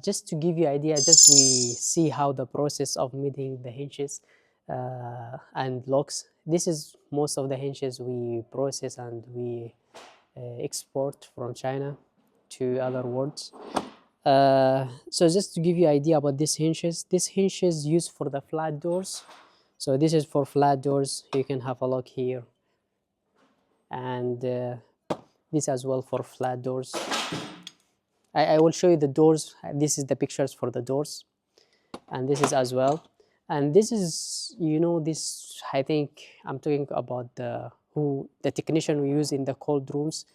Just to give you idea, just we see how the process of making the hinges and locks. This is most of the hinges we process and we export from China to other worlds. So just to give you idea about these hinges used for the flat doors. So this is for flat doors. You can have a look here, and this as well for flat doors. I will show you the doors. This is the pictures for the doors, and this is as well. And this is, you know, this, I think I'm talking about the technician we use in the cold rooms.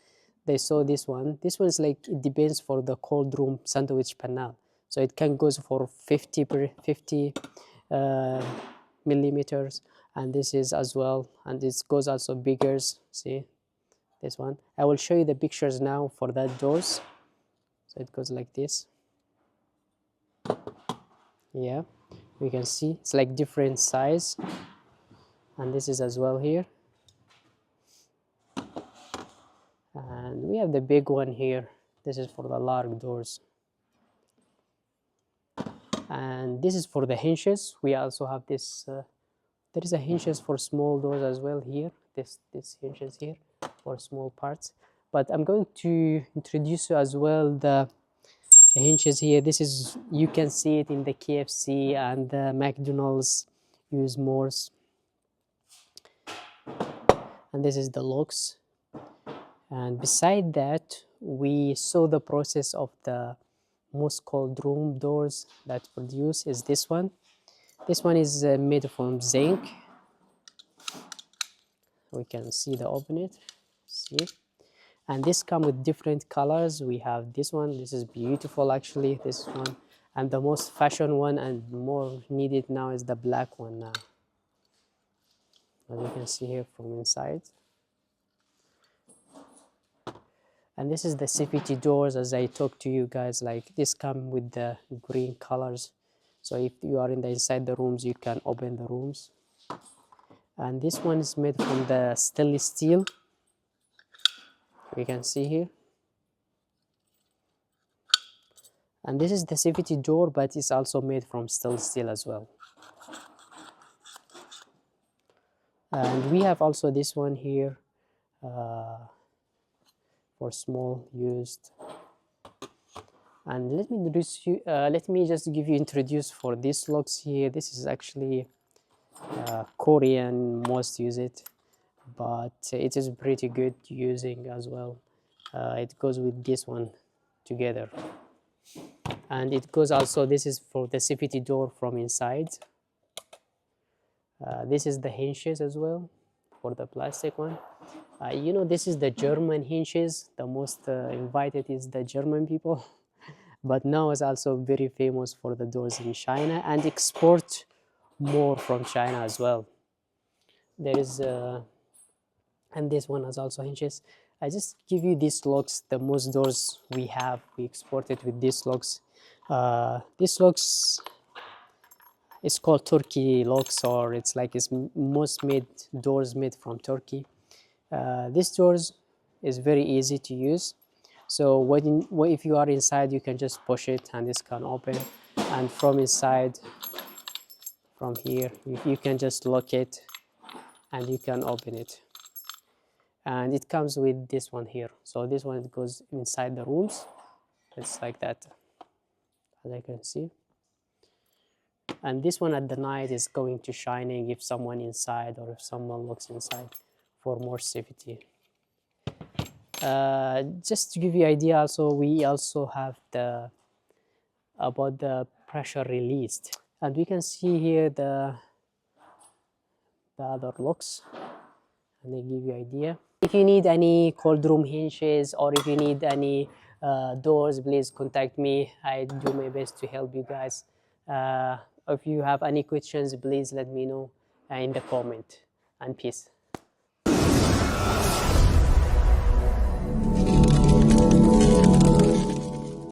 They saw this one. This one's like, it depends for the cold room sandwich panel. So it can goes for 50 millimeters, and this is as well, and this goes also bigger. See this one. I will show you the pictures now for that doors. So it goes like this. Yeah, we can see it's like different size, and this is as well here. And we have the big one here. This is for the large doors, and this is for the hinges. We also have this there is a hinges for small doors as well here. This hinges here for small parts, but I'm going to introduce you as well the hinges here. This is, you can see it in the KFC and the McDonald's use more. And this is the locks. And beside that, we saw the process of the most cold room doors that produce is this one. This one is made from zinc. We can see the open it. See, and this come with different colors. We have this one. This is beautiful actually. This one, and the most fashion one and more needed now is the black one now. As you can see here from inside. And this is the CVT doors, as I talked to you guys, like this come with the green colors. So if you are in the inside the rooms, you can open the rooms. And this one is made from the stainless steel. You can see here. And this is the CVT door, but it's also made from stainless steel as well. And we have also this one here for small used. And let me introduce you. Let me just give you introduce for these locks here. This is actually Korean, most use it, but it is pretty good using as well. It goes with this one together, and it goes also. This is for the CVT door from inside. This is the hinges as well for the plastic one. You know, this is the German hinges. The most invited is the German people. But now it's also very famous for the doors in China and export more from China as well. There is and this one has also hinges. I just give you these locks. The most doors we have, we exported with these locks. These locks, it's called Turkey locks, or it's like it's most made doors made from Turkey. This doors is very easy to use. So if you are inside, you can just push it and this can open. And from inside, from here, you can just lock it and you can open it. And it comes with this one here. So this one goes inside the rooms. It's like that, as I can see. And this one at the night is going to shining if someone inside or if someone looks inside for more safety. Just to give you idea, also we also have the about the pressure released, and we can see here the other locks, and they give you idea. If you need any cold room hinges or if you need any doors, please contact me. I do my best to help you guys. If you have any questions, please let me know in the comment, and peace.